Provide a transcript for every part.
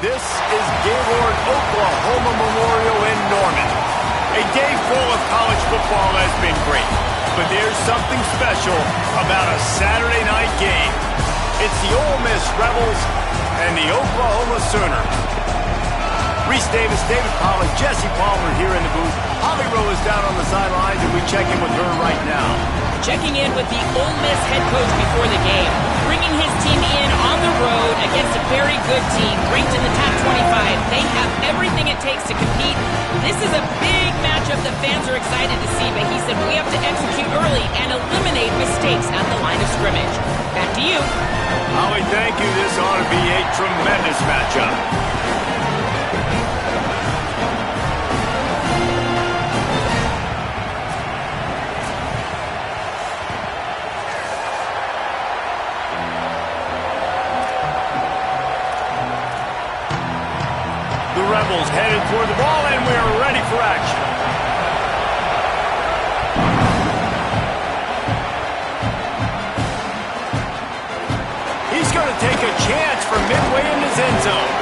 This is Gaylord, Oklahoma Memorial in Norman. A day full of college football has been great, but there's something special about a Saturday night game. It's the Ole Miss Rebels and the Oklahoma Sooners. Reese Davis, David Pollack, Jesse Palmer here in the booth. Holly Rowe is down on the sidelines, and we check in with her right now. Checking in with the Ole Miss head coach before the game, bringing his team in on the road against a very good team, ranked in the top 25. They have everything it takes to compete. This is a big matchup that fans are excited to see, but he said we have to execute early and eliminate mistakes at the line of scrimmage. Back to you. Holly, thank you. This ought to be a tremendous matchup. The Rebels headed toward the ball, and we're ready for action. He's going to take a chance from midway in his end zone.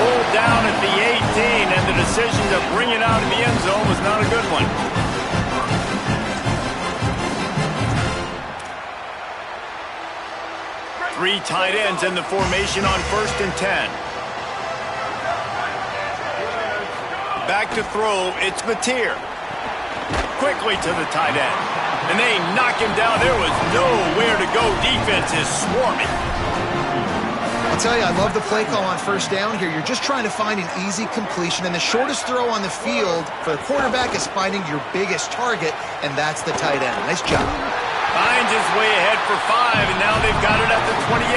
Pulled down at the 18, and the decision to bring it out of the end zone was not a good one. Three tight ends in the formation on 1st and 10. Back to throw, it's Mateer. Quickly to the tight end. And they knock him down. There was nowhere to go. Defense is swarming. I'll tell you, I love the play call on 1st down here. You're just trying to find an easy completion, and the shortest throw on the field for the quarterback is finding your biggest target, and that's the tight end. Nice job. Finds his way ahead for 5, and now they've got it at the 28.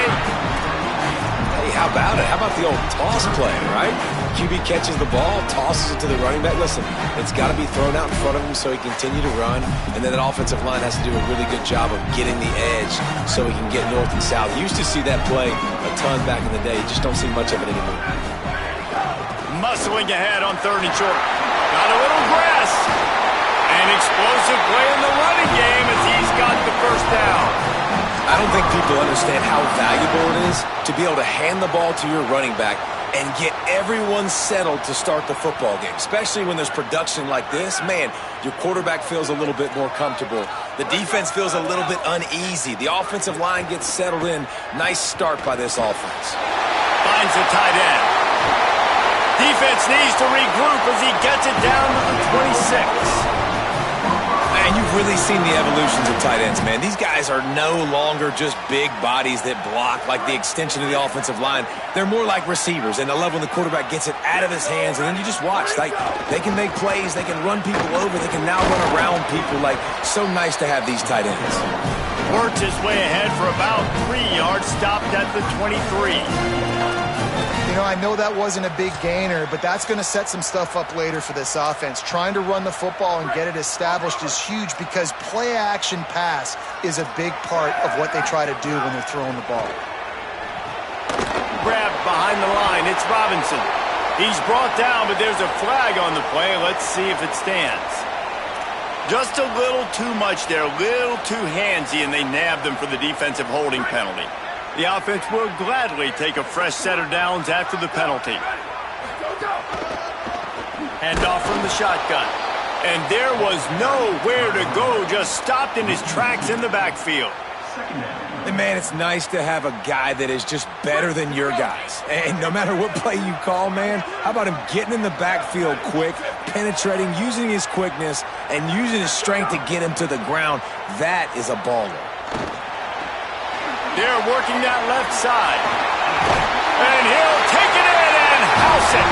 Hey, how about it? How about the old toss play, right? QB catches the ball, tosses it to the running back. Listen, it's got to be thrown out in front of him so he can continue to run, and then that offensive line has to do a really good job of getting the edge so he can get north and south. You used to see that play a ton back in the day. You just don't see much of it anymore. Muscling ahead on 3rd and short. Got a little grass. An explosive play in the running game as he's got the 1st down. I don't think people understand how valuable it is to be able to hand the ball to your running back and get everyone settled to start the football game, especially when there's production like this. Man, your quarterback feels a little bit more comfortable. The defense feels a little bit uneasy. The offensive line gets settled in. Nice start by this offense. Finds the tight end. Defense needs to regroup as he gets it down to the 26. And you've really seen the evolutions of tight ends, man. These guys are no longer just big bodies that block like the extension of the offensive line. They're more like receivers, and I love when the quarterback gets it out of his hands, and then you just watch. Like, they can make plays, they can run people over, they can now run around people. Like, so nice to have these tight ends. Works his way ahead for about 3 yards, stopped at the 23. You know, I know that wasn't a big gainer, but that's going to set some stuff up later for this offense. Trying to run the football and get it established is huge because play-action pass is a big part of what they try to do when they're throwing the ball. Grabbed behind the line. It's Robinson. He's brought down, but there's a flag on the play. Let's see if it stands. Just a little too much there, a little too handsy, and they nabbed them for the defensive holding penalty. The offense will gladly take a fresh set of downs after the penalty. Handoff from the shotgun. And there was nowhere to go, just stopped in his tracks in the backfield. And, man, it's nice to have a guy that is just better than your guys. And no matter what play you call, man, how about him getting in the backfield quick, penetrating, using his quickness, and using his strength to get him to the ground. That is a baller. They're working that left side. And he'll take it in and house it.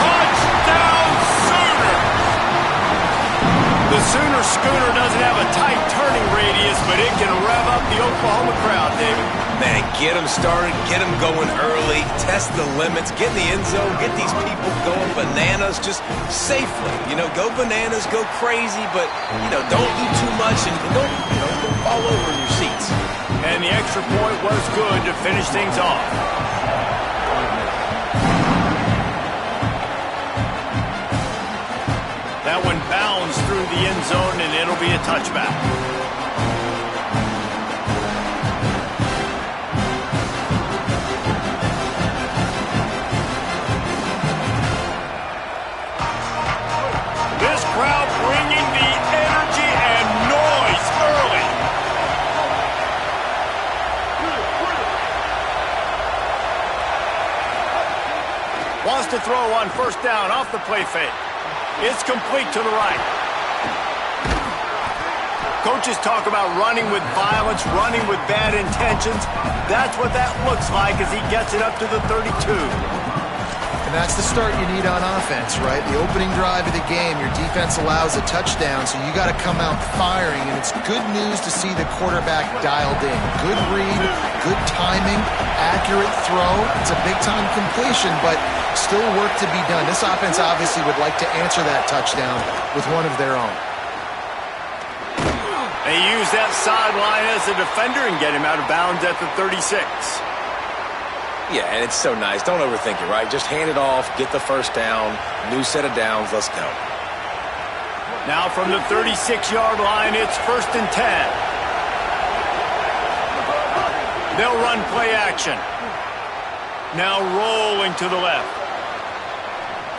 Touchdown, Sooner! The Sooner Schooner doesn't have a tight turning radius, but it can rev up the Oklahoma crowd, David. Man, get them started, get them going early, test the limits, get in the end zone, get these people going bananas just safely. You know, go bananas, go crazy, but, you know, don't do too much and don't fall over in your seats. And the extra point was good to finish things off. That one bounds through the end zone, and it'll be a touchback. to throw on first down off the play fake. It's complete to the right. Coaches talk about running with violence, running with bad intentions. That's what that looks like as he gets it up to the 32. And that's the start you need on offense, right? The opening drive of the game, your defense allows a touchdown, so you got to come out firing, and it's good news to see the quarterback dialed in. Good read, good timing, accurate throw. It's a big-time completion, but still work to be done. This offense obviously would like to answer that touchdown with one of their own. They use that sideline as a defender and get him out of bounds at the 36. Yeah, and it's so nice. Don't overthink it, right? Just hand it off, get the first down, new set of downs, let's go. Now from the 36-yard line, it's 1st and 10. They'll run play action. Now rolling to the left.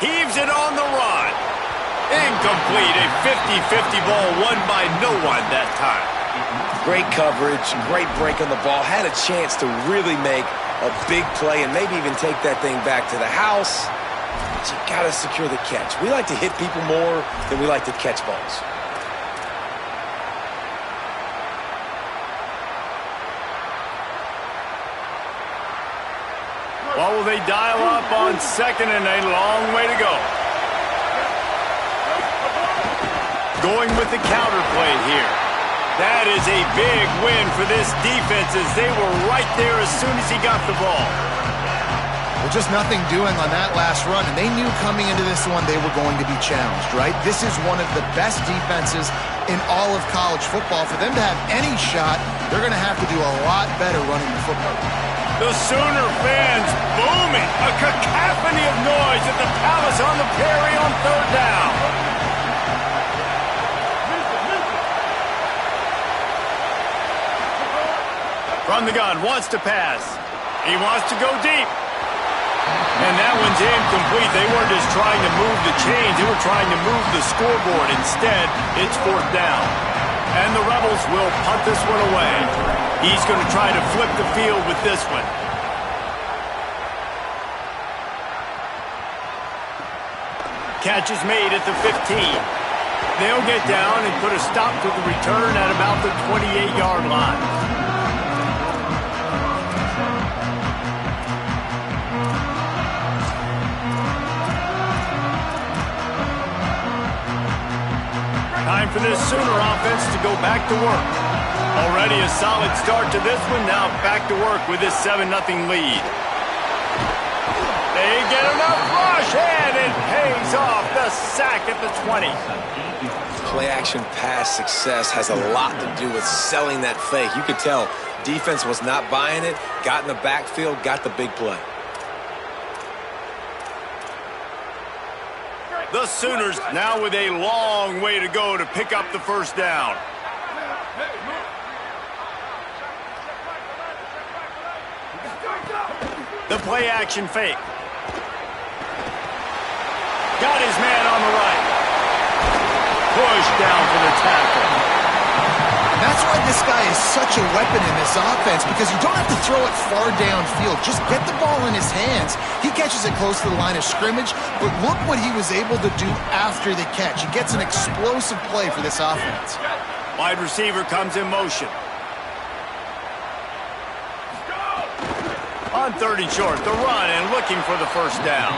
Heaves it on the run. Incomplete, a 50-50 ball won by no one that time. Great coverage, great break on the ball. Had a chance to really make a big play and maybe even take that thing back to the house. But you got to secure the catch. We like to hit people more than we like to catch balls. Well, will they dial up on 2nd and a long way to go? Going with the counter play here. That is a big win for this defense as they were right there as soon as he got the ball. Well, just nothing doing on that last run, and they knew coming into this one they were going to be challenged, right? This is one of the best defenses in all of college football. For them to have any shot, they're going to have to do a lot better running the football. The Sooner fans booming. A cacophony of noise at the Palace on the Prairie on 3rd down. From the gun, wants to pass. He wants to go deep. And that one's incomplete. They weren't just trying to move the chains. They were trying to move the scoreboard. Instead, it's 4th down. And the Rebels will punt this one away. He's going to try to flip the field with this one. Catch is made at the 15. They'll get down and put a stop to the return at about the 28-yard line. Time for this Sooner offense to go back to work. Already a solid start to this one. Now back to work with this 7-0 lead. They get enough rush, and it pays off. The sack at the 20. Play-action pass success has a lot to do with selling that fake. You could tell defense was not buying it, got in the backfield, got the big play. The Sooners now with a long way to go to pick up the first down. The play action fake. Got his man on the right. Push down for the tackle. That's why this guy is such a weapon in this offense, because you don't have to throw it far downfield. Just get the ball in his hands. He catches it close to the line of scrimmage, but look what he was able to do after the catch. He gets an explosive play for this offense. Wide receiver comes in motion. On 3rd and short, the run and looking for the first down.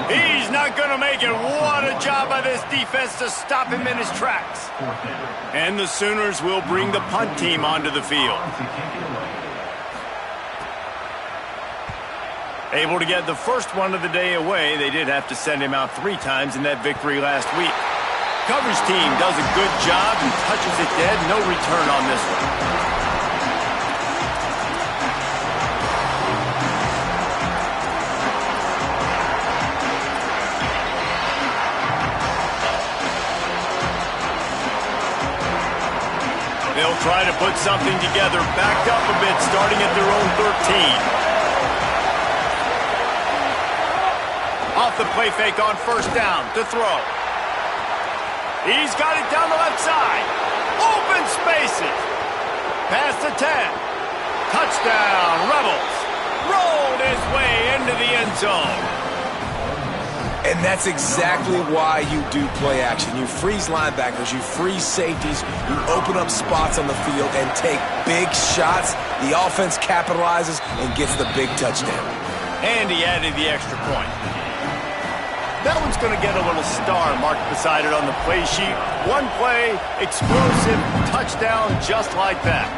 He's not going to make it. What a job by this defense to stop him in his tracks. And the Sooners will bring the punt team onto the field. Able to get the first one of the day away. They did have to send him out 3 times in that victory last week. Coverage team does a good job and touches it dead. No return on this one. They'll try to put something together, backed up a bit, starting at their own 13. Off the play fake on first down to throw. He's got it down the left side. Open spaces. Past the 10. Touchdown, Rebels. Rolled his way into the end zone. And that's exactly why you do play action. You freeze linebackers, you freeze safeties, you open up spots on the field and take big shots. The offense capitalizes and gets the big touchdown. And he added the extra point. That one's going to get a little star marked beside it on the play sheet. One play, explosive, touchdown just like that.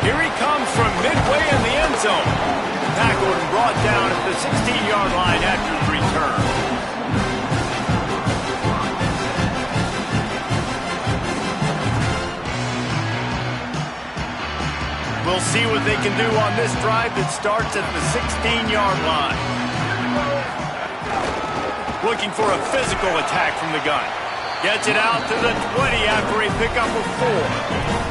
Here he comes from midway in the end zone. Tackled and brought down at the 16-yard line after the return. We'll see what they can do on this drive that starts at the 16-yard line. Looking for a physical attack from the gun. Gets it out to the 20 after a pickup of 4.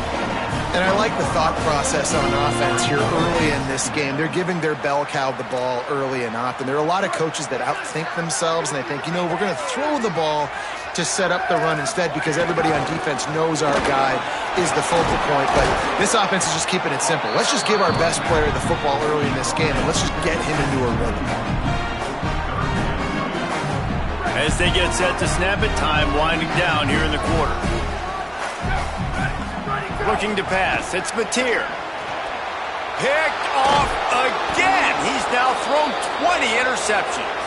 And I like the thought process on offense here early in this game. They're giving their bell cow the ball early and often. There are a lot of coaches that outthink themselves, and they think, you know, we're going to throw the ball to set up the run instead because everybody on defense knows our guy is the focal point. But this offense is just keeping it simple. Let's just give our best player the football early in this game, and let's just get him into a rhythm. As they get set to snap it, time winding down here in the quarter. Looking to pass. It's Mateer. Picked off again. He's now thrown 20 interceptions.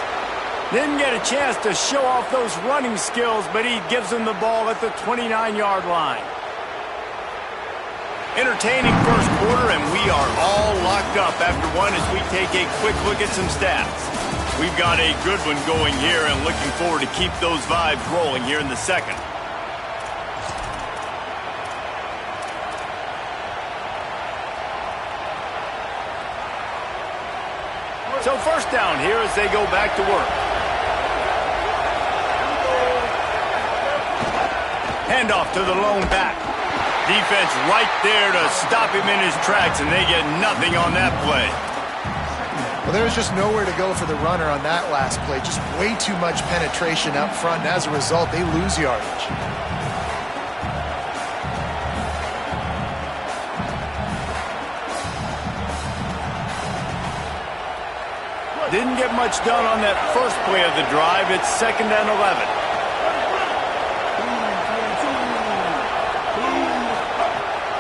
Didn't get a chance to show off those running skills, but he gives them the ball at the 29-yard line. Entertaining first quarter, and we are all locked up after one as we take a quick look at some stats. We've got a good one going here and looking forward to keep those vibes rolling here in the second. So first down here as they go back to work. Handoff to the lone back. Defense right there to stop him in his tracks, and they get nothing on that play. Well, there's just nowhere to go for the runner on that last play. Just way too much penetration up front, and as a result, they lose yardage. Didn't get much done on that first play of the drive. It's 2nd and 11.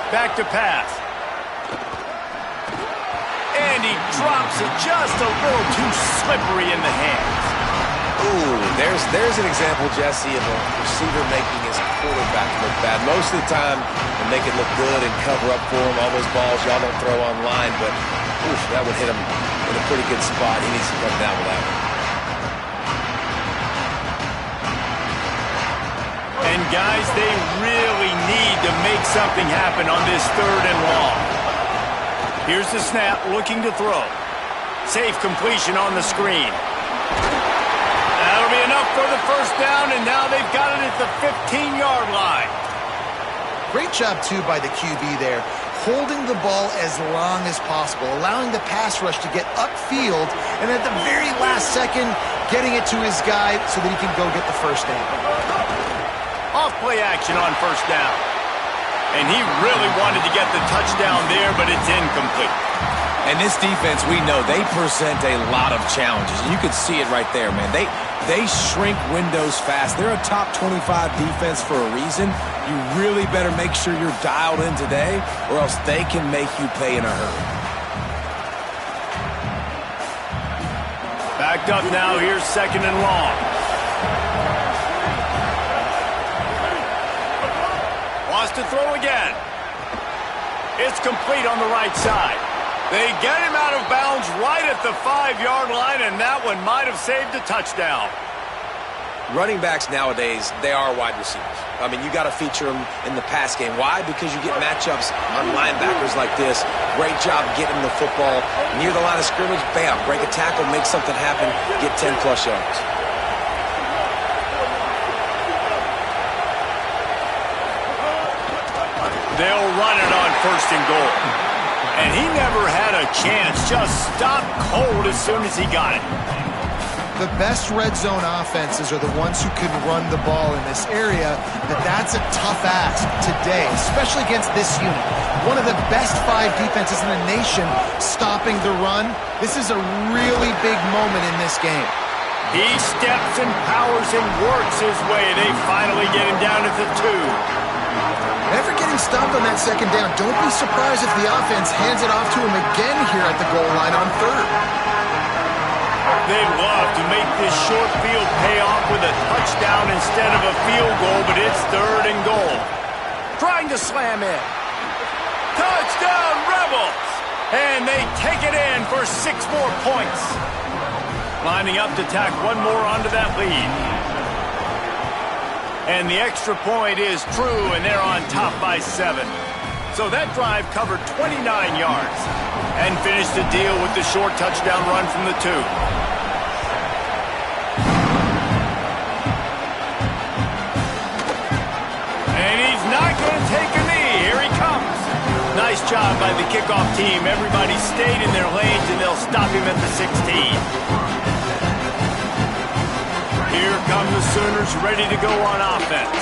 Back to pass. And he drops it just a little too slippery in the hands. Ooh, there's an example, Jesse, of a receiver making his quarterback look bad. Most of the time, they make it look good and cover up for him. All those balls y'all don't throw online, but oof, that would hit him in a pretty good spot. He needs to come down with that one. And guys, they really need to make something happen on this 3rd and long. Here's the snap, looking to throw. Safe completion on the screen. That'll be enough for the first down, and now they've got it at the 15-yard line. Great job, too, by the QB there. Holding the ball as long as possible, allowing the pass rush to get upfield, and at the very last second, getting it to his guy so that he can go get the first down. Off-play action on first down. And he really wanted to get the touchdown there, but it's incomplete. And this defense, we know, they present a lot of challenges. You can see it right there, man. They shrink windows fast. They're a top 25 defense for a reason. You really better make sure you're dialed in today, or else they can make you pay in a hurry. Backed up now, here's 2nd and long. Wants to throw again. It's complete on the right side. They get him out of bounds right at the 5-yard line, and that one might have saved a touchdown. Running backs nowadays, they are wide receivers. I mean, you got to feature them in the pass game. Why? Because you get matchups on linebackers like this. Great job getting the football near the line of scrimmage. Bam, break a tackle, make something happen, get 10-plus yards. They'll run it on 1st and goal. And he never had a chance. Just stopped cold as soon as he got it. The best red zone offenses are the ones who can run the ball in this area, but that's a tough ask today, especially against this unit. One of the best 5 defenses in the nation stopping the run. This is a really big moment in this game. He steps and powers and works his way. They finally get him down at the 2. After getting stopped on that second down, don't be surprised if the offense hands it off to him again here at the goal line on 3rd. They'd love to make this short field pay off with a touchdown instead of a field goal, but it's 3rd and goal. Trying to slam in. Touchdown, Rebels! And they take it in for 6 more points. Lining up to tack one more onto that lead. And the extra point is true, and they're on top by 7. So that drive covered 29 yards and finished the deal with the short touchdown run from the 2. And he's not going to take a knee. Here he comes. Nice job by the kickoff team. Everybody stayed in their lanes, and they'll stop him at the 16. Here come the Sooners ready to go on offense.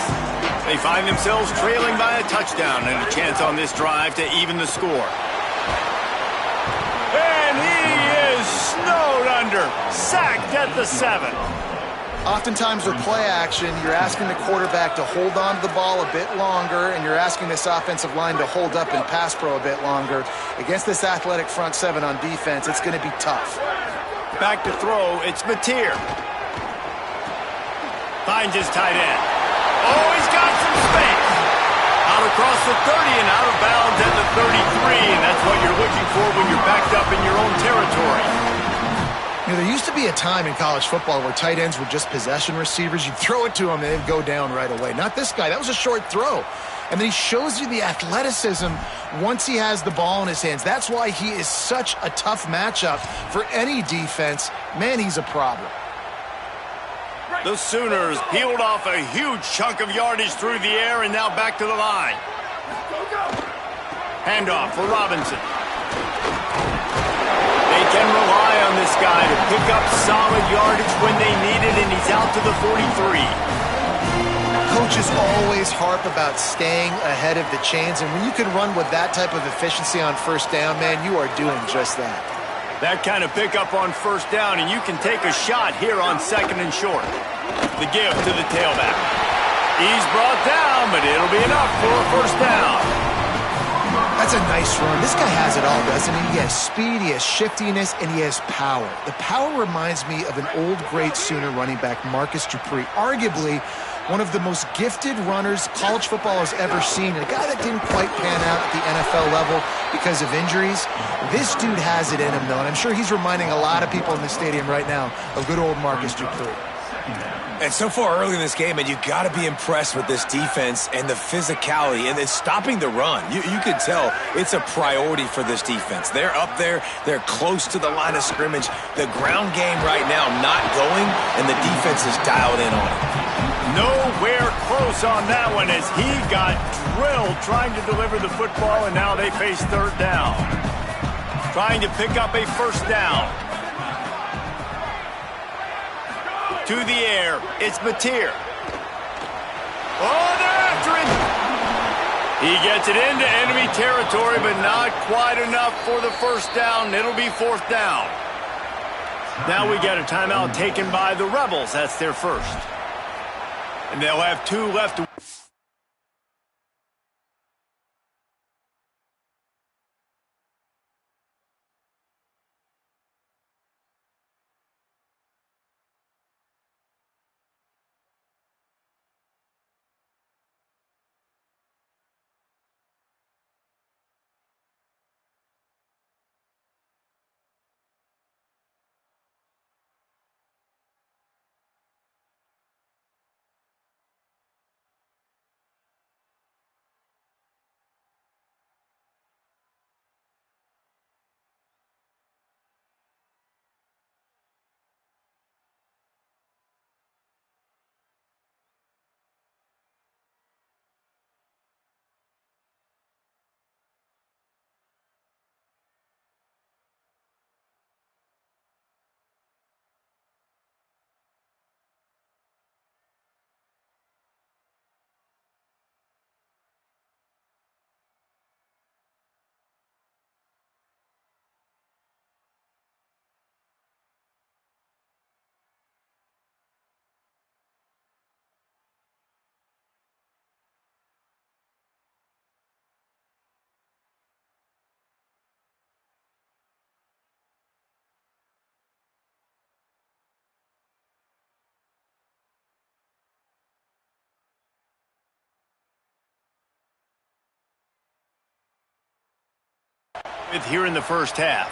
They find themselves trailing by a touchdown and a chance on this drive to even the score. And he is snowed under, sacked at the 7. Oftentimes with play action, you're asking the quarterback to hold on to the ball a bit longer, and you're asking this offensive line to hold up in pass pro a bit longer. Against this athletic front 7 on defense, it's going to be tough. Back to throw, it's Mateer. Finds his tight end. Oh, he's got some space. Out across the 30 and out of bounds at the 33, and that's what you're looking for when you're backed up in your own territory. You know, there used to be a time in college football where tight ends were just possession receivers. You'd throw it to them and they'd go down right away. Not this guy. That was a short throw. And then he shows you the athleticism once he has the ball in his hands. That's why he is such a tough matchup for any defense. Man, he's a problem. The Sooners peeled off a huge chunk of yardage through the air and now back to the line. Handoff for Robinson. They can rely on this guy to pick up solid yardage when they need it, and he's out to the 43. Coaches always harp about staying ahead of the chains, and when you can run with that type of efficiency on 1st down, man, you are doing just that. That kind of pickup on 1st down, and you can take a shot here on 2nd and short. The give to the tailback. He's brought down, but it'll be enough for a 1st down. That's a nice run. This guy has it all, doesn't he? He has speed, he has shiftiness, and he has power. The power reminds me of an old great Sooner running back, Marcus Dupree. Arguably one of the most gifted runners college football has ever seen. And a guy that didn't quite pan out at the NFL level because of injuries. This dude has it in him, though, and I'm sure he's reminding a lot of people in the stadium right now of good old Marcus Dupree. And so far early in this game, and you got to be impressed with this defense and the physicality and then stopping the run. You can tell it's a priority for this defense. They're up there. They're close to the line of scrimmage. The ground game right now not going, and the defense is dialed in on it. Nowhere close on that one as he got drilled trying to deliver the football, and now they face 3rd down. Trying to pick up a 1st down. To the air, it's Mateer. Oh, they're after him. He gets it into enemy territory, but not quite enough for the 1st down. It'll be 4th down. Now we get a timeout taken by the Rebels. That's their first. And they'll have 2 left to with here in the first half.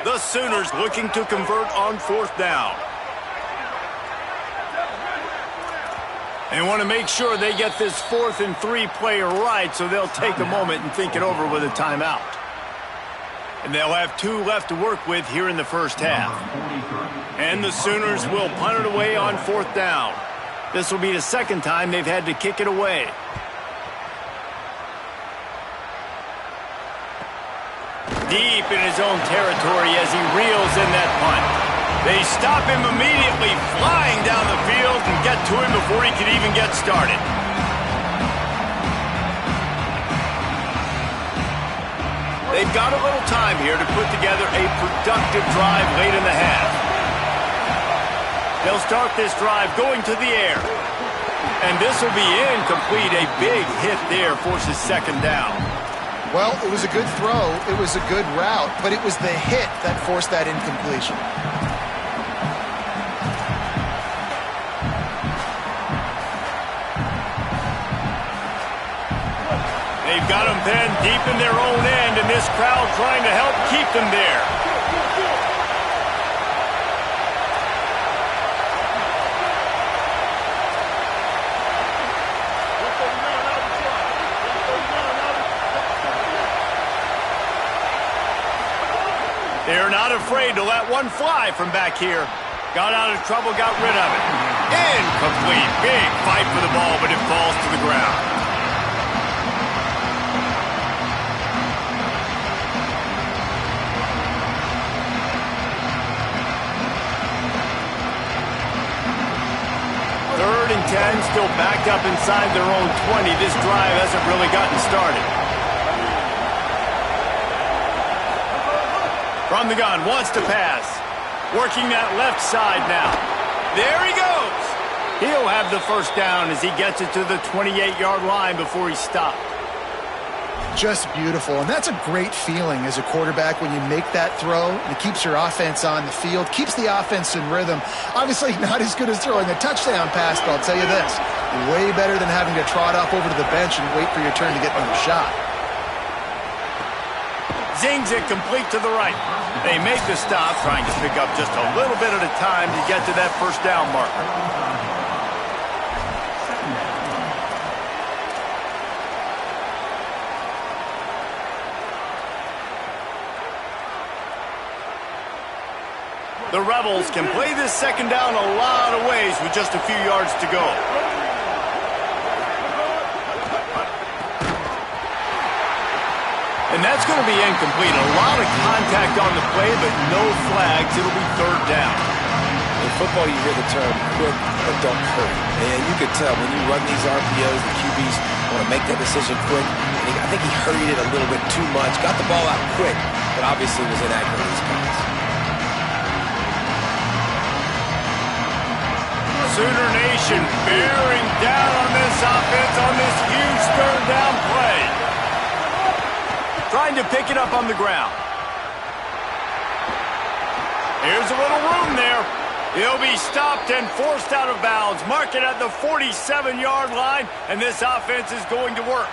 The Sooners looking to convert on 4th down. They want to make sure they get this 4th and 3 play right, so they'll take a moment and think it over with a timeout. And they'll have 2 left to work with here in the first half. And the Sooners will punt it away on 4th down. This will be the second time they've had to kick it away. Deep in his own territory as he reels in that punt. They stop him immediately, flying down the field and get to him before he can even get started. They've got a little time here to put together a productive drive late in the half. They'll start this drive going to the air. And this will be incomplete. A big hit there forces 2nd down. Well, it was a good throw, it was a good route, but it was the hit that forced that incompletion. They've got them pinned deep in their own end, and this crowd trying to help keep them there. They're not afraid to let one fly from back here. Got out of trouble, got rid of it. Incomplete. Big fight for the ball, but it falls to the ground. Third and 10, still backed up inside their own 20. This drive hasn't really gotten started. From the gun, wants to pass. Working that left side now. There he goes. He'll have the first down as he gets it to the 28-yard line before he stopped. Just beautiful, and that's a great feeling as a quarterback when you make that throw. It keeps your offense on the field, keeps the offense in rhythm. Obviously not as good as throwing a touchdown pass, but I'll tell you this, way better than having to trot off over to the bench and wait for your turn to get another shot. Zings it complete to the right. They make the stop, trying to pick up just a little bit at a time to get to that first down marker. The Rebels can play this second down a lot of ways with just a few yards to go. And that's going to be incomplete. A lot of contact on the play, but no flags. It'll be 3rd down. In football, you hear the term quick but don't hurry. And you could tell when you run these RPOs, the QBs want to make that decision quick. And I think he hurried it a little bit too much. Got the ball out quick, but obviously was inaccurate in his pass. Sooner Nation bearing down on this offense on this huge 3rd down play. Trying to pick it up on the ground. Here's a little room there. He'll be stopped and forced out of bounds. Mark it at the 47-yard line, and this offense is going to work.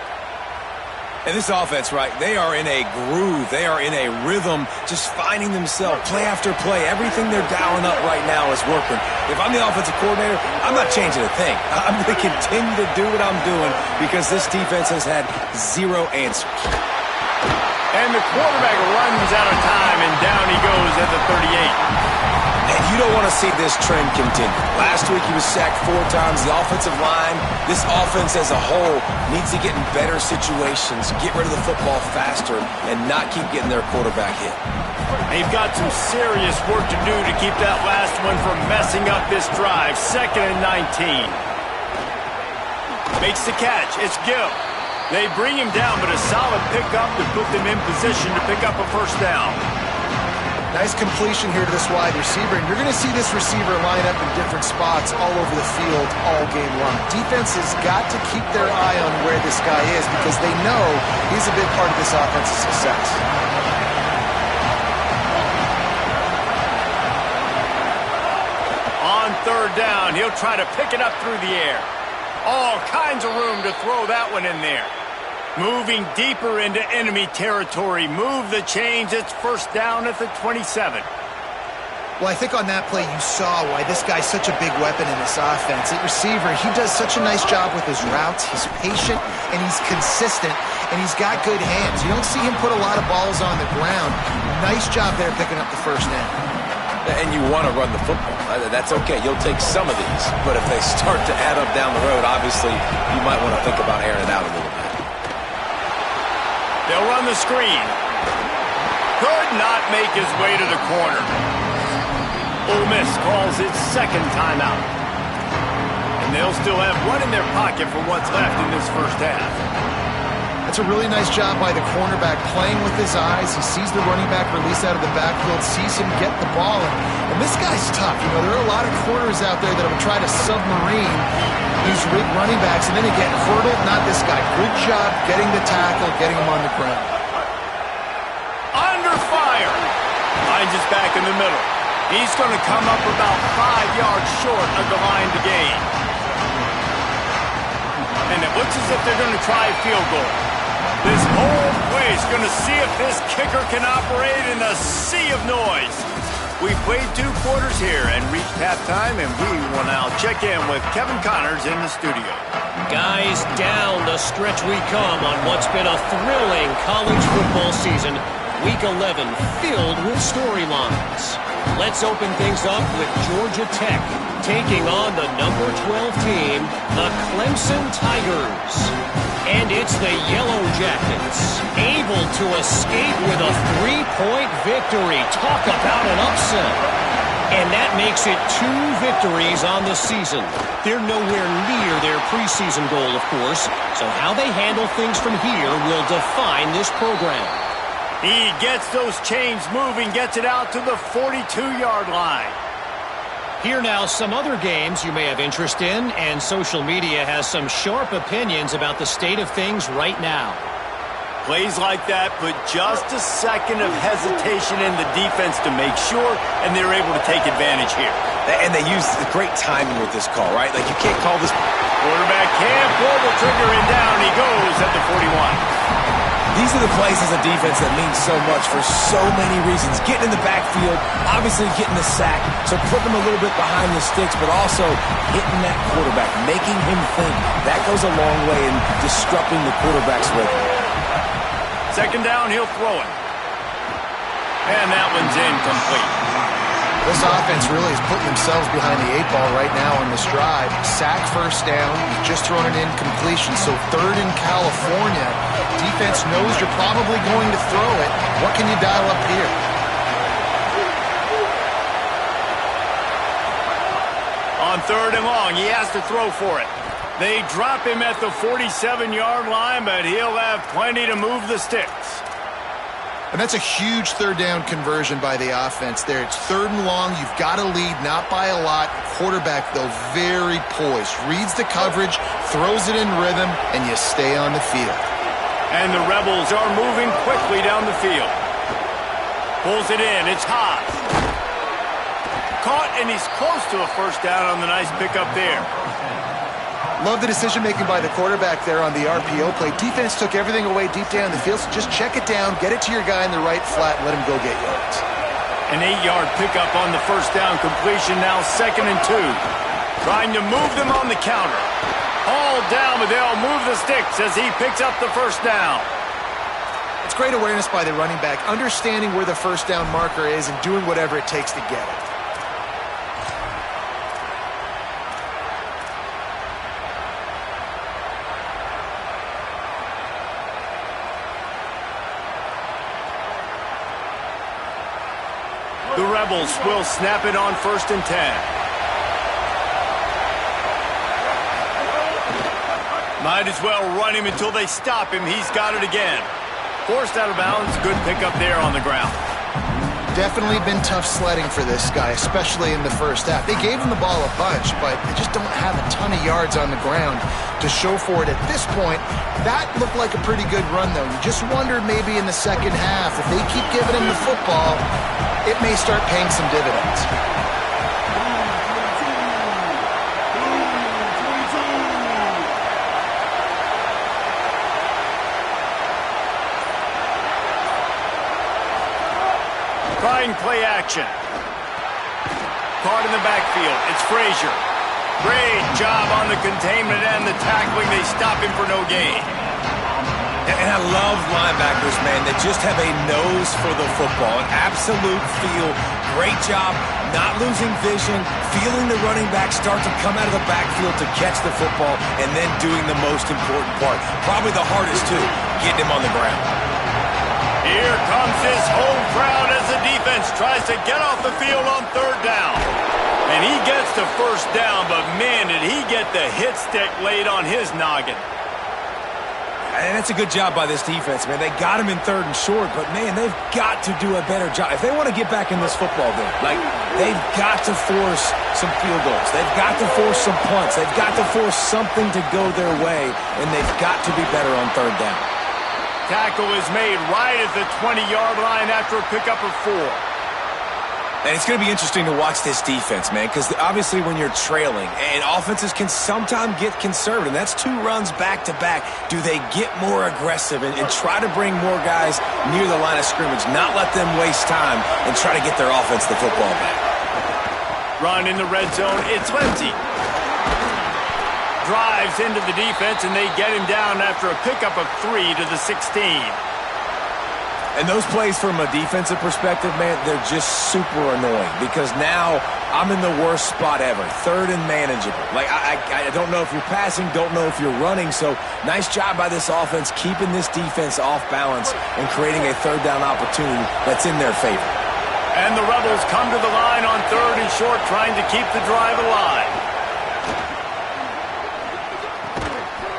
And this offense, right, they are in a groove. They are in a rhythm, just finding themselves play after play. Everything they're dialing up right now is working. If I'm the offensive coordinator, I'm not changing a thing. I'm going to continue to do what I'm doing because this defense has had 0 answers. And the quarterback runs out of time, and down he goes at the 38. And you don't want to see this trend continue. Last week he was sacked 4 times. The offensive line, this offense as a whole, needs to get in better situations, get rid of the football faster, and not keep getting their quarterback hit. They've got some serious work to do to keep that last one from messing up this drive. 2nd and 19. Makes the catch. It's Gill. They bring him down, but a solid pickup to put them in position to pick up a first down. Nice completion here to this wide receiver, and you're going to see this receiver line up in different spots all over the field all game long. Defense has got to keep their eye on where this guy is because they know he's a big part of this offense's success. down. He'll try to pick it up through the air. All kinds of room to throw that one in there. Moving deeper into enemy territory. Move the chains. It's first down at the 27. Well, I think on that play you saw why this guy's such a big weapon in this offense. At receiver, he does such a nice job with his routes. He's patient, and he's consistent, and he's got good hands. You don't see him put a lot of balls on the ground. Nice job there picking up the first down. And you want to run the football. That's okay. You'll take some of these. But if they start to add up down the road, obviously, you might want to think about airing it out a little bit. They'll run the screen. Could not make his way to the corner. Ole Miss calls its second timeout. And they'll still have one in their pocket for what's left in this first half. That's a really nice job by the cornerback, playing with his eyes. He sees the running back release out of the backfield, sees him get the ball. And this guy's tough. You know, there are a lot of corners out there that will try to submarine these running backs, and then they get hurdled. Not this guy. Good job getting the tackle, getting him on the ground. Under fire. Finds his back in the middle. He's going to come up about 5 yards short of the line to gain. And it looks as if they're going to try a field goal. This whole play is going to see if this kicker can operate in a sea of noise. We played 2 quarters here and reached halftime, and we will now check in with Kevin Connors in the studio. Guys, down the stretch we come on what's been a thrilling college football season. Week 11 filled with storylines. Let's open things up with Georgia Tech taking on the number 12 team, the Clemson Tigers. And it's the Yellow Jackets able to escape with a 3-point victory. Talk about an upset. And that makes it 2 victories on the season. They're nowhere near their preseason goal, of course. So how they handle things from here will define this program. He gets those chains moving, gets it out to the 42-yard line. Here now, some other games you may have interest in, and social media has some sharp opinions about the state of things right now. Plays like that put just a second of hesitation in the defense to make sure, and they're able to take advantage here. And they use great timing with this call, right? Like, you can't call this. Quarterback can't pull the trigger, and down he goes at the 41. These are the plays as a defense that mean so much for so many reasons. Getting in the backfield, obviously getting the sack, so putting them a little bit behind the sticks, but also hitting that quarterback, making him think. That goes a long way in disrupting the quarterback's rhythm. Second down, he'll throw it. And that one's incomplete. This offense really is putting themselves behind the 8 ball right now on this drive. Sack first down, just thrown an incompletion, so third in California. Defense knows you're probably going to throw it. What can you dial up here? On third and long, he has to throw for it. They drop him at the 47-yard line, but he'll have plenty to move the sticks. And that's a huge third down conversion by the offense there. It's third and long. You've got to lead, not by a lot. Quarterback, though, very poised. Reads the coverage, throws it in rhythm, and you stay on the field. And the Rebels are moving quickly down the field. Pulls it in. It's hot. Caught, and he's close to a first down on the nice pickup there. Love the decision-making by the quarterback there on the RPO play. Defense took everything away deep down the field, so just check it down, get it to your guy in the right flat, and let him go get yards. An 8-yard pickup on the first down completion, now 2nd and 2. Trying to move them on the counter. All down, but they'll move the sticks as he picks up the first down. It's great awareness by the running back, understanding where the first down marker is and doing whatever it takes to get it. The Rebels will snap it on 1st and 10. Might as well run him until they stop him. He's got it again. Forced out of bounds. Good pickup there on the ground. Definitely been tough sledding for this guy, especially in the first half. They gave him the ball a bunch, but they just don't have a ton of yards on the ground to show for it at this point. That looked like a pretty good run, though. You just wondered maybe in the second half, if they keep giving him the football, it may start paying some dividends. trying play action. Caught in the backfield. It's Frazier. Great job on the containment and the tackling. They stop him for no gain. And I love linebackers, man, that just have a nose for the football, an absolute feel. Great job not losing vision, feeling the running back start to come out of the backfield to catch the football, and then doing the most important part. Probably the hardest, too, getting him on the ground. Here comes this home crowd as the defense tries to get off the field on third down. And he gets the first down, but man, did he get the hit stick laid on his noggin. And that's a good job by this defense, man. They got him in third and short, but, man, they've got to do a better job. If they want to get back in this football game, they've got to force some field goals. They've got to force some punts. They've got to force something to go their way, and they've got to be better on third down. Tackle is made right at the 20-yard line after a pickup of 4. And it's going to be interesting to watch this defense, man, because obviously when you're trailing, and offenses can sometimes get conservative. That's 2 runs back-to-back. Do they get more aggressive and try to bring more guys near the line of scrimmage, not let them waste time, and try to get their offense the football back? Run in the red zone. It's Lindsey. Drives into the defense, and they get him down after a pickup of 3 to the 16. And those plays from a defensive perspective, man, they're just super annoying because now I'm in the worst spot ever, third and manageable. I don't know if you're passing, don't know if you're running, so nice job by this offense keeping this defense off balance and creating a third down opportunity that's in their favor. And the Rebels come to the line on third and short, trying to keep the drive alive.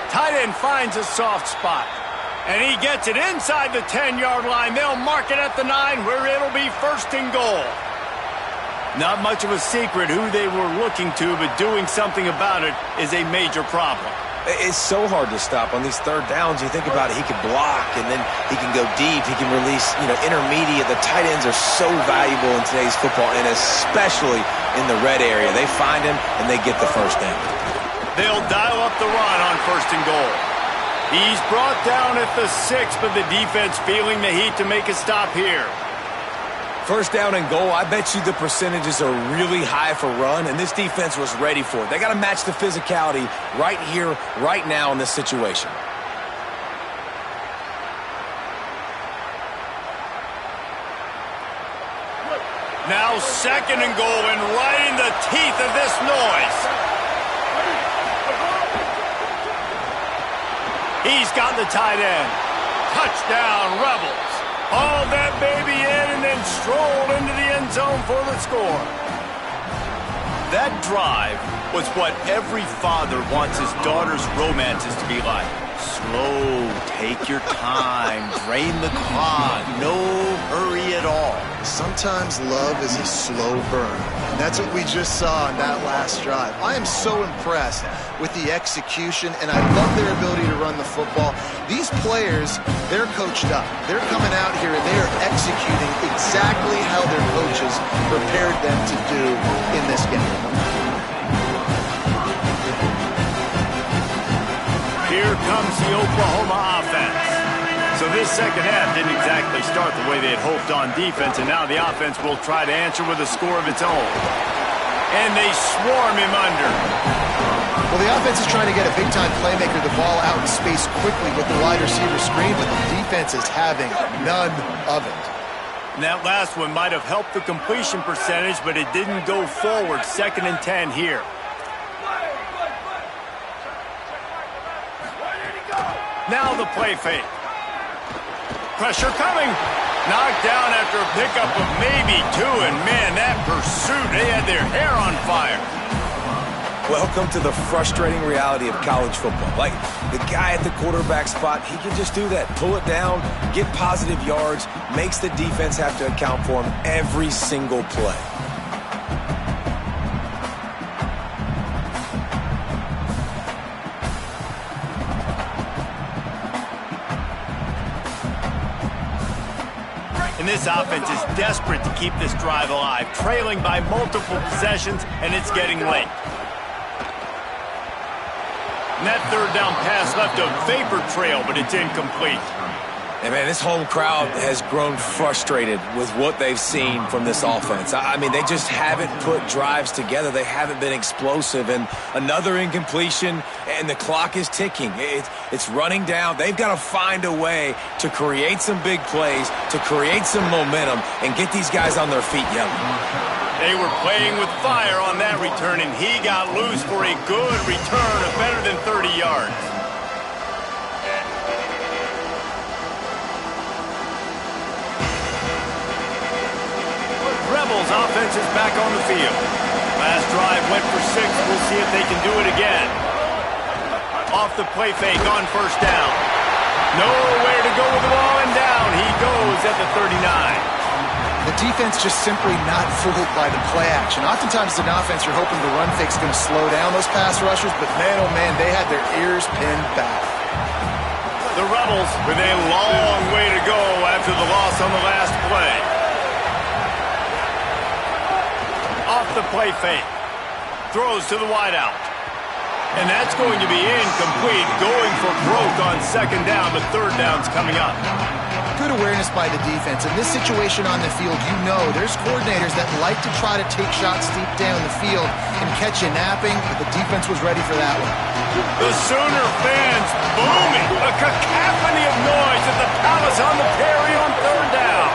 Tight end finds a soft spot. And he gets it inside the 10-yard line. They'll mark it at the 9 where it'll be first and goal. Not much of a secret who they were looking to, but doing something about it is a major problem. It's so hard to stop on these third downs. You think about it, he can block, and then he can go deep. He can release, intermediate. The tight ends are so valuable in today's football, and especially in the red area. They find him, and they get the first down. They'll dial up the run on first and goal. He's brought down at the 6, but the defense feeling the heat to make a stop here. First down and goal, I bet you the percentages are really high for run, and this defense was ready for it. They got to match the physicality right here, right now in this situation. Now second and goal, and right in the teeth of this noise. He's got the tight end. Touchdown, Rebels. Hauled that baby in and then strolled into the end zone for the score. That drive was what every father wants his daughter's romances to be like. Slow, take your time, drain the clock, no hurry at all. Sometimes love is a slow burn. And that's what we just saw in that last drive. I am so impressed with the execution, and I love their ability to run the football. These players, they're coached up. They're coming out here, and they are executing exactly how their coaches prepared them to do in this game. Here comes the Oklahoma offense. So this second half didn't exactly start the way they had hoped on defense, and now the offense will try to answer with a score of its own. And they swarm him under. Well, the offense is trying to get a big-time playmaker the ball out in space quickly with the wide receiver screen, but the defense is having none of it. And that last one might have helped the completion percentage, but it didn't go forward. 2nd and 10 here. Now the play fake. Pressure coming. Knocked down after a pickup of maybe 2, and man, that pursuit, they had their hair on fire. Welcome to the frustrating reality of college football. Like, the guy at the quarterback spot, he can just do that. Pull it down, get positive yards, makes the defense have to account for him every single play. And this offense is desperate to keep this drive alive, trailing by multiple possessions, and it's getting late. And that third down pass left a vapor trail, but it's incomplete. And, man, this home crowd has grown frustrated with what they've seen from this offense. I mean, they just haven't put drives together. They haven't been explosive. And another incompletion, and the clock is ticking. It's running down. They've got to find a way to create some big plays, to create some momentum, and get these guys on their feet young. They were playing with fire on that return, and he got loose for a good return of better than 30 yards. Rebels offense is back on the field. Last drive went for 6. We'll see if they can do it again. Off the play fake on first down. Nowhere to go with the ball, and down he goes at the 39. The defense just simply not fooled by the play action. Oftentimes as an offense, you're hoping the run fake's going to slow down those pass rushers, but man, oh man, they had their ears pinned back. The Rebels with a long way to go after the loss on the last play. Off the play fake. Throws to the wideout. And that's going to be incomplete. Going for broke on second down, but third down's coming up. Good awareness by the defense. In this situation on the field, you know there's coordinators that like to try to take shots deep down the field and catch you napping, but the defense was ready for that one. The Sooner fans booming. A cacophony of noise at the Palace on the Prairie on third down.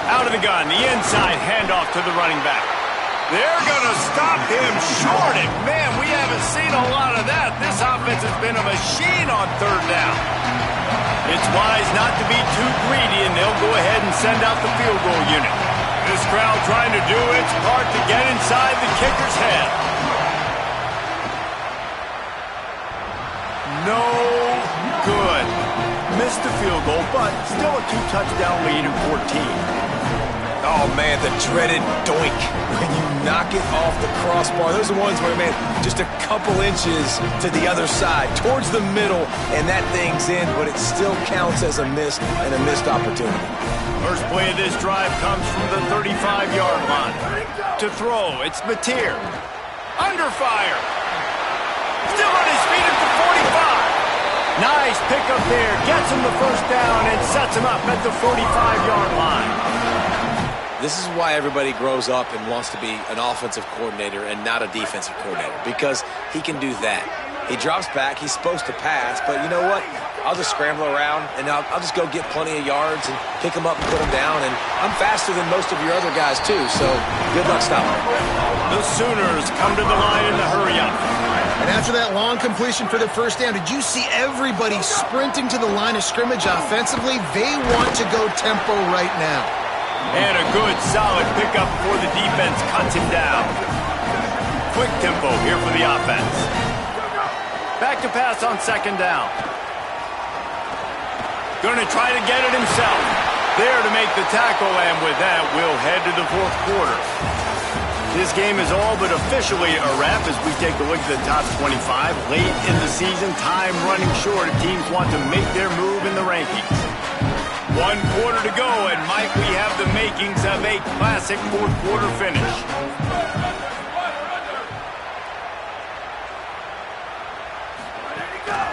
Out of the gun, the inside handoff to the running back. They're going to stop him short, and man, we haven't seen a lot of that. This offense has been a machine on third down. It's wise not to be too greedy, and they'll go ahead and send out the field goal unit. This crowd trying to do its part to get inside the kicker's head. No good. Missed the field goal, but still a 2-touchdown lead at 14. Oh, man, the dreaded doink when you knock it off the crossbar. Those are the ones where, man, just a couple inches to the other side, towards the middle, and that thing's in, but it still counts as a miss and a missed opportunity. First play of this drive comes from the 35-yard line. To throw, it's Mateer. Under fire. Still on his feet at the 45. Nice pickup there. Gets him the first down and sets him up at the 45-yard line. This is why everybody grows up and wants to be an offensive coordinator and not a defensive coordinator, because he can do that. He drops back. He's supposed to pass, but you know what? I'll just scramble around, and I'll just go get plenty of yards and pick them up and put them down, and I'm faster than most of your other guys, too, so good luck stopping. The Sooners come to the line in the hurry-up. And after that long completion for the first down, did you see everybody sprinting to the line of scrimmage offensively? They want to go tempo right now. And a good, solid pickup before the defense cuts him down. Quick tempo here for the offense. Back to pass on second down. Going to try to get it himself. There to make the tackle, and with that, we'll head to the fourth quarter. This game is all but officially a wrap as we take a look at the top 25. Late in the season, time running short if teams want to make their move in the rankings. 1 quarter to go, and might we have the makings of a classic fourth quarter finish.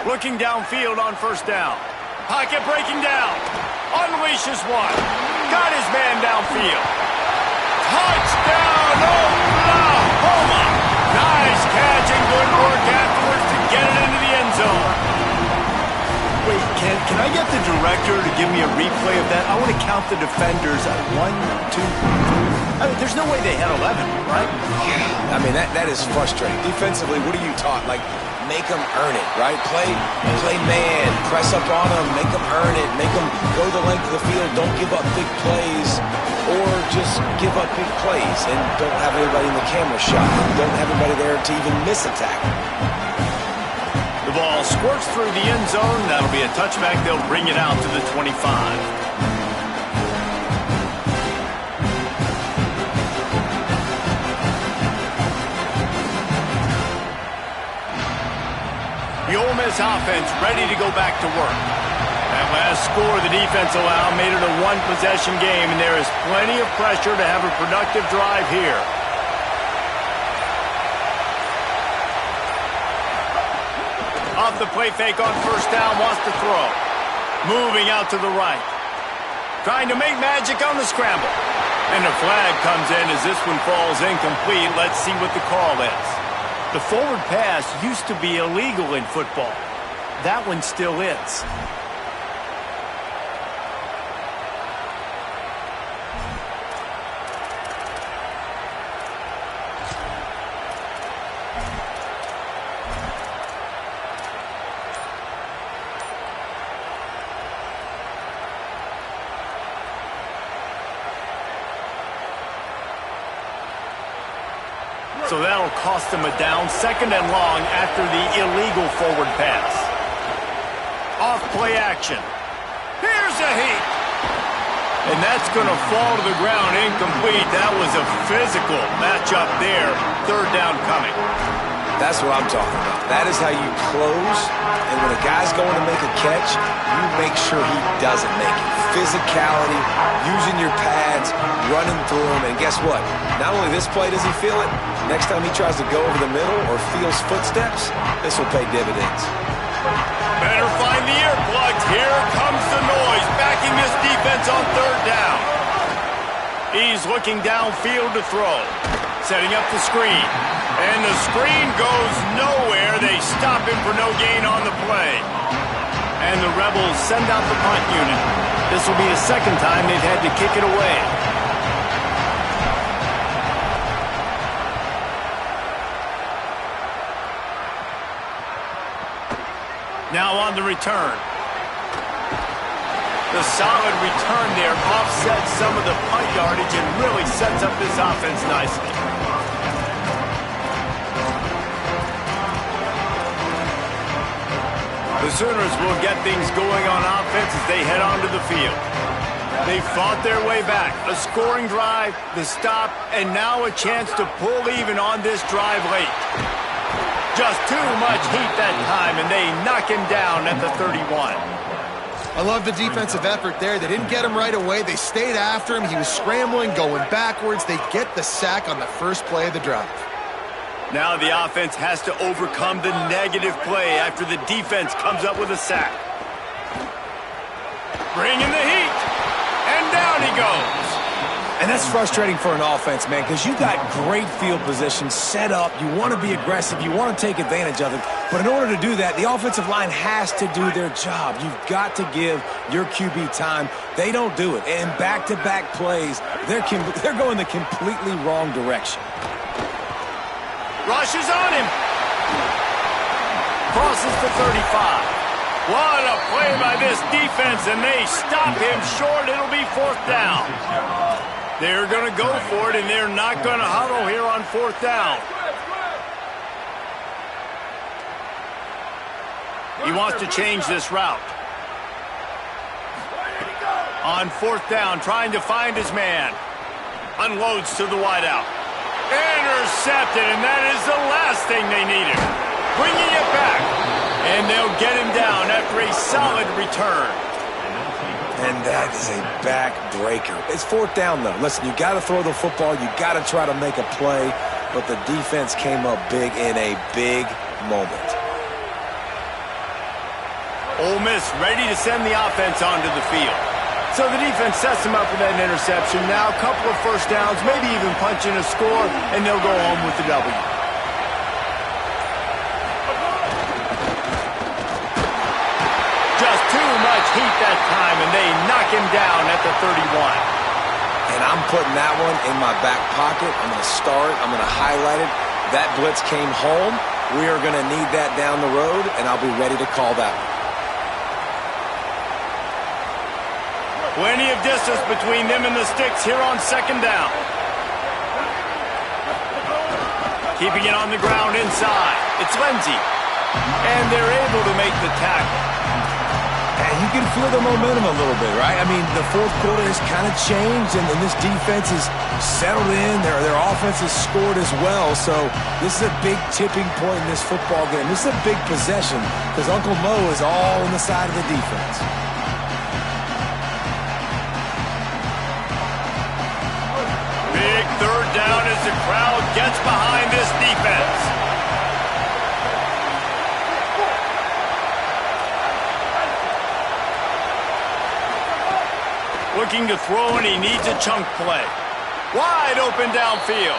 Looking downfield on first down. Pocket breaking down. Unleashes one. Got his man downfield. Touchdown, Oklahoma! Nice catch and good work afterwards to get it into the end zone. Wait, can I get the director to give me a replay of that? I want to count the defenders at 1, 2, 3. I mean, there's no way they had 11, right? Yeah, I mean, that is frustrating. Defensively, what are you taught? Like, make them earn it, right? Play man, press up on them, make them earn it, make them go the length of the field, don't give up big plays, or just give up big plays and don't have anybody in the camera shot, don't have anybody there to even miss a tackle. The ball squirts through the end zone. That'll be a touchback. They'll bring it out to the 25. The Ole Miss offense ready to go back to work. Last score the defense allowed made it a one-possession game, and there is plenty of pressure to have a productive drive here. Off the play fake on first down, wants to throw. Moving out to the right. Trying to make magic on the scramble. And the flag comes in as this one falls incomplete. Let's see what the call is. The forward pass used to be illegal in football. That one still is. So that'll cost them a down, second and long after the illegal forward pass. Off play action. Here's a heat. And that's going to fall to the ground incomplete. That was a physical matchup there. Third down coming. That's what I'm talking about. That is how you close. And when a guy's going to make a catch, you make sure he doesn't make it. Physicality, using your pads, running through them. And guess what? Not only this play does he feel it, next time he tries to go over the middle or feels footsteps, this will pay dividends. Better find the earplugs. Here comes the noise, backing this defense on third down. He's looking downfield to throw. Setting up the screen. And the screen goes nowhere. They stop him for no gain on the play. And the Rebels send out the punt unit. This will be the second time they've had to kick it away. Now on the return. The solid return there offsets some of the punt yardage and really sets up this offense nicely. The Sooners will get things going on offense as they head onto the field. They fought their way back. A scoring drive, the stop, and now a chance to pull even on this drive late. Just too much heat that time, and they knock him down at the 31. I love the defensive effort there. They didn't get him right away. They stayed after him. He was scrambling, going backwards. They get the sack on the first play of the drive. Now the offense has to overcome the negative play after the defense comes up with a sack. Bringing the heat. And down he goes. And that's frustrating for an offense, man, because you got great field position set up. You want to be aggressive. You want to take advantage of it. But in order to do that, the offensive line has to do their job. You've got to give your QB time. They don't do it. And back-to-back plays, they're going the completely wrong direction. Rushes on him. Crosses the 35. What a play by this defense, and they stop him short. It'll be fourth down. They're going to go for it, and they're not going to huddle here on fourth down. He wants to change this route. On fourth down, trying to find his man. Unloads to the wideout. Intercepted, and that is the last thing they needed. Bringing it back, and they'll get him down after a solid return. And that is a backbreaker. It's fourth down, though. Listen, you got to throw the football. You got to try to make a play, but the defense came up big in a big moment. Ole Miss ready to send the offense onto the field. So the defense sets them up for that interception. Now a couple of first downs, maybe even punching a score, and they'll go home with the W. Just too much heat that time, and they knock him down at the 31. And I'm putting that one in my back pocket. I'm going to start it. I'm going to highlight it. That blitz came home. We are going to need that down the road, and I'll be ready to call that one. Plenty of distance between them and the sticks here on second down. Keeping it on the ground inside. It's Lindsey. And they're able to make the tackle. And you can feel the momentum a little bit, right? I mean, the fourth quarter has kind of changed, and this defense is settled in. Their offense has scored as well. So this is a big tipping point in this football game. This is a big possession because Uncle Mo is all on the side of the defense. gets behind this defense. Looking to throw, and he needs a chunk play. Wide open downfield.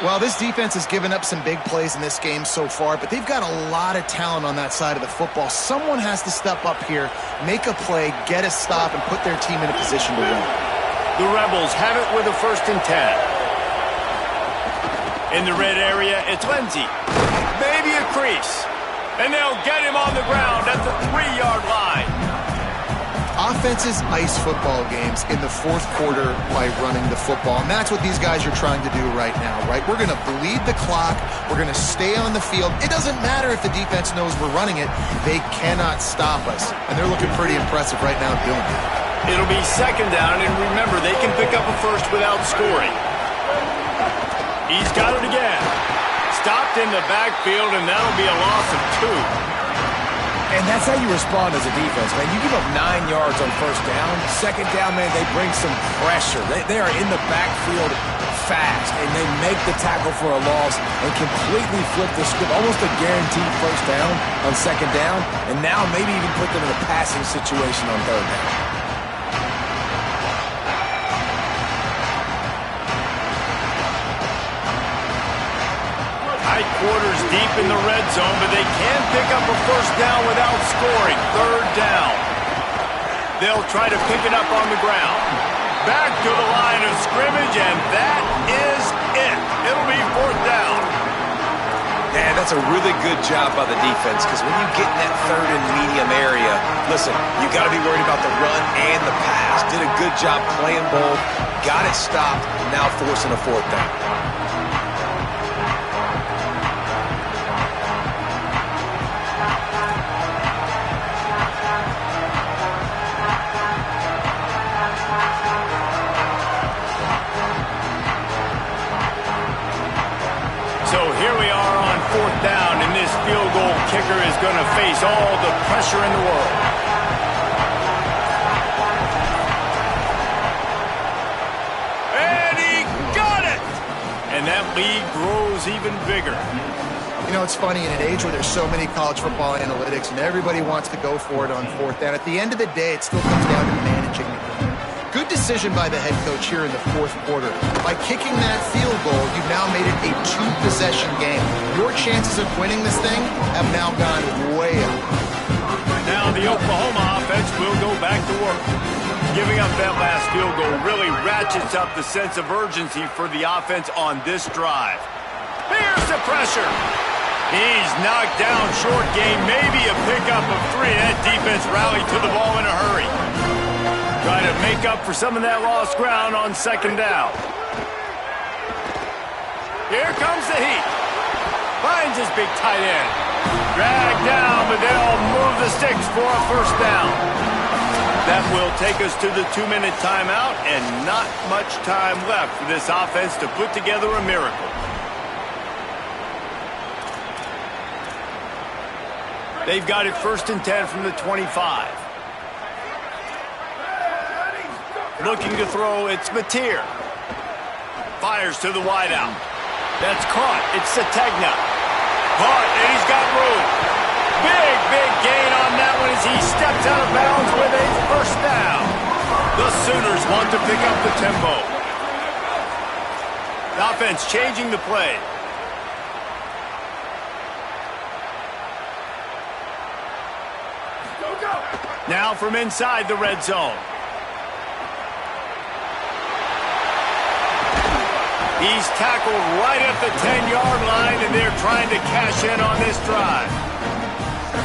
Well, this defense has given up some big plays in this game so far, but they've got a lot of talent on that side of the football. Someone has to step up here, make a play, get a stop, and put their team in a position to win. The Rebels have it with a 1st and 10. In the red area, it's Lindsey. Maybe a crease. And they'll get him on the ground at the 3-yard line. Offenses ice football games in the 4th quarter by running the football, and that's what these guys are trying to do right now, right? We're going to bleed the clock. We're going to stay on the field. It doesn't matter if the defense knows we're running it. They cannot stop us, and they're looking pretty impressive right now doing it. It'll be 2nd down, and remember, they can pick up a first without scoring. He's got it again. Stopped in the backfield, and that'll be a loss of 2. And that's how you respond as a defense, man. You give up 9 yards on 1st down. 2nd down, man, they bring some pressure. They are in the backfield fast, and they make the tackle for a loss and completely flip the script. Almost a guaranteed 1st down on 2nd down, and now maybe even put them in a passing situation on 3rd down. Quarters deep in the red zone, but they can pick up a 1st down without scoring. 3rd down. They'll try to pick it up on the ground. Back to the line of scrimmage, and that is it. It'll be 4th down. Man, that's a really good job by the defense, because when you get in that 3rd and medium area, listen, you got to be worried about the run and the pass. Did a good job playing both, got it stopped, now forcing a 4th down. Field goal kicker is going to face all the pressure in the world. And he got it! And that lead grows even bigger. You know, it's funny, in an age where there's so many college football analytics and everybody wants to go for it on 4th down, at the end of the day, it still comes down to managing the game. Good decision by the head coach here in the 4th quarter. By kicking that field goal, you've now made it a 2-possession game. Your chances of winning this thing have now gone way up. Now the Oklahoma offense will go back to work. Giving up that last field goal really ratchets up the sense of urgency for the offense on this drive. Here's the pressure. He's knocked down short game, maybe a pickup of 3. That defense rallied to the ball in a hurry. Trying to make up for some of that lost ground on 2nd down. Here comes the heat. Finds his big tight end. Dragged down, but they'll move the sticks for a 1st down. That will take us to the 2-minute timeout, and not much time left for this offense to put together a miracle. They've got it 1st and 10 from the 25. Looking to throw, it's Mateer. Fires to the wideout. That's caught. It's Sategna. Caught, and he's got room. Big gain on that one as he steps out of bounds with a 1st down. The Sooners want to pick up the tempo. The offense changing the play. Now from inside the red zone. He's tackled right at the 10-yard line, and they're trying to cash in on this drive.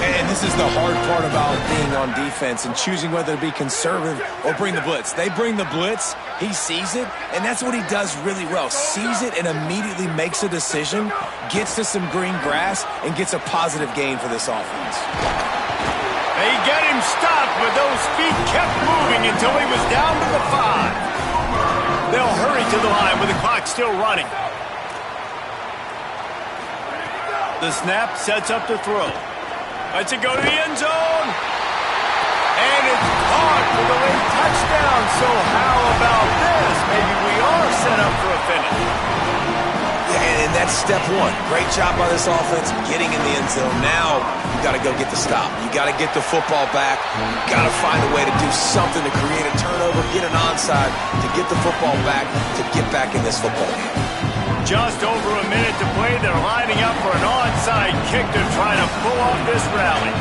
And this is the hard part about being on defense and choosing whether to be conservative or bring the blitz. They bring the blitz, he sees it, and that's what he does really well. Sees it and immediately makes a decision, gets to some green grass, and gets a positive gain for this offense. They get him stopped, but those feet kept moving until he was down to the 5. They'll hurry to the line with the clock still running. The snap sets up to throw. Lets it go to the end zone. And it's caught for the late touchdown. So how about this? Maybe we are set up for a finish. Yeah, And that's step one. Great job by this offense getting in the end zone. Now you got to go get the stop. You got to get the football back. You got to find a way to do something to create a turnover, get an onside, to get the football back, to get back in this football game. Just over a minute to play. They're lining up for an onside kick to try to pull off this rally.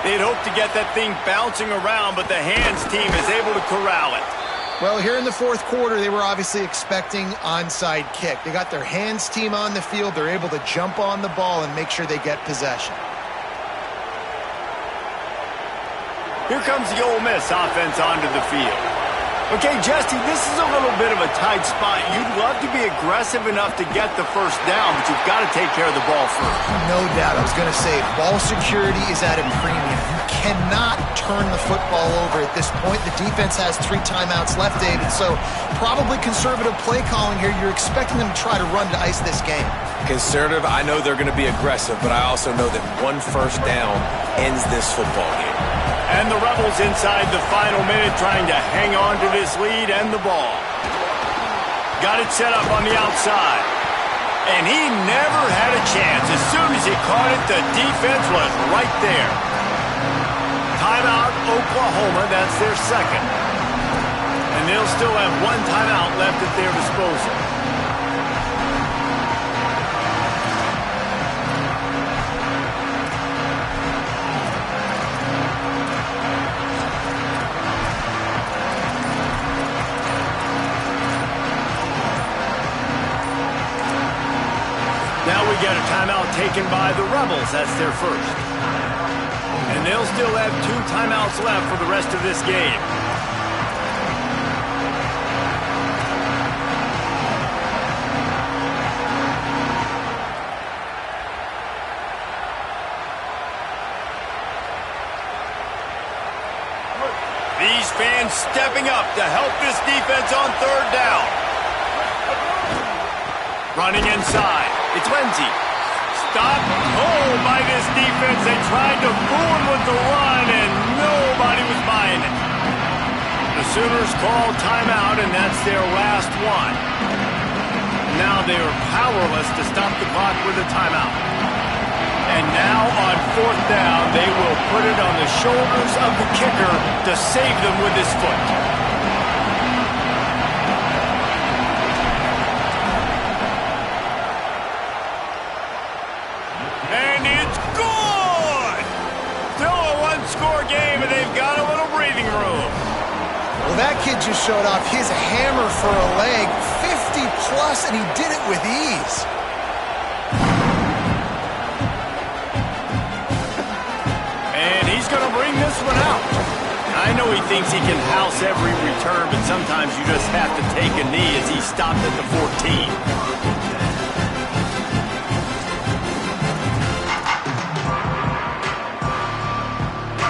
They'd hope to get that thing bouncing around, but the hands team is able to corral it. Well, here in the fourth quarter, they were obviously expecting onside kick. They got their hands team on the field. They're able to jump on the ball and make sure they get possession. Here comes the Ole Miss offense onto the field. Okay, Jesse, this is a little bit of a tight spot. You'd love to be aggressive enough to get the first down, but you've got to take care of the ball first. No doubt. I was going to say, ball security is at a premium. You cannot turn the football over at this point. The defense has 3 timeouts left, David, so probably conservative play calling here. You're expecting them to try to run to ice this game. Conservative, I know they're going to be aggressive, but I also know that one first down ends this football game. And the Rebels inside the final minute trying to hang on to this lead and the ball. Got it set up on the outside. And he never had a chance. As soon as he caught it, the defense was right there. Timeout, Oklahoma. That's their second. And they'll still have 1 timeout left at their disposal. Now we get a timeout taken by the Rebels. That's their first. And they'll still have 2 timeouts left for the rest of this game. These fans stepping up to help this defense on 3rd down. Running inside. It's Lindsey. Stopped cold by this defense. They tried to fool him with the run, and nobody was buying it. The Sooners call timeout, and that's their last one. Now they are powerless to stop the clock with a timeout. And now on 4th down, they will put it on the shoulders of the kicker to save them with his foot. And it's good! Still a 1-score game, and they've got a little breathing room. Well, that kid just showed off his hammer for a leg, 50-plus, and he did it with ease. And he's going to bring this one out. I know he thinks he can house every return, but sometimes you just have to take a knee as he stopped at the 14.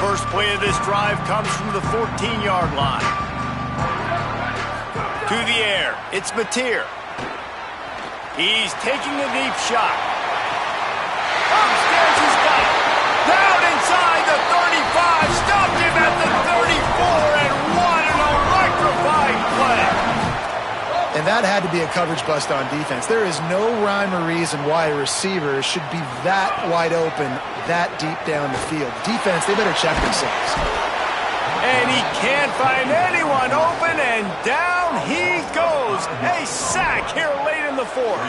First play of this drive comes from the 14-yard line. To the air, it's Mateer. He's taking a deep shot. Upstairs, he's got it. Down inside the 35, stopped him at the 34, and what an electrifying play. And that had to be a coverage bust on defense. There is no rhyme or reason why a receiver should be that wide open, that deep down the field. Defense, they better check themselves. And he can't find anyone open, and down he goes. A sack here late in the 4th.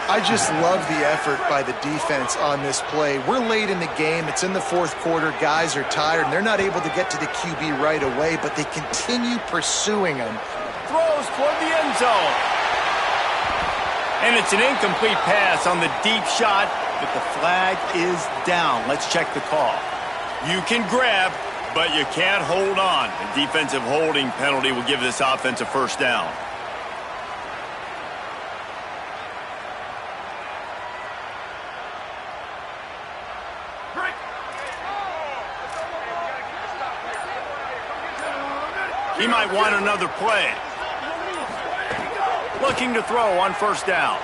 I just love the effort by the defense on this play. We're late in the game. It's in the 4th quarter. Guys are tired, and they're not able to get to the QB right away, but they continue pursuing him. Throws toward the end zone. And it's an incomplete pass on the deep shot, but the flag is down. Let's check the call. You can grab, but you can't hold on. A defensive holding penalty will give this offense a first down. He might want another play. Looking to throw on 1st down.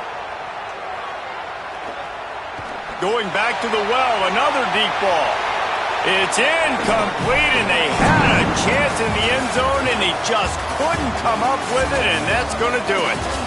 Going back to the well, another deep ball. It's incomplete, and they had a chance in the end zone, and he just couldn't come up with it, and that's going to do it.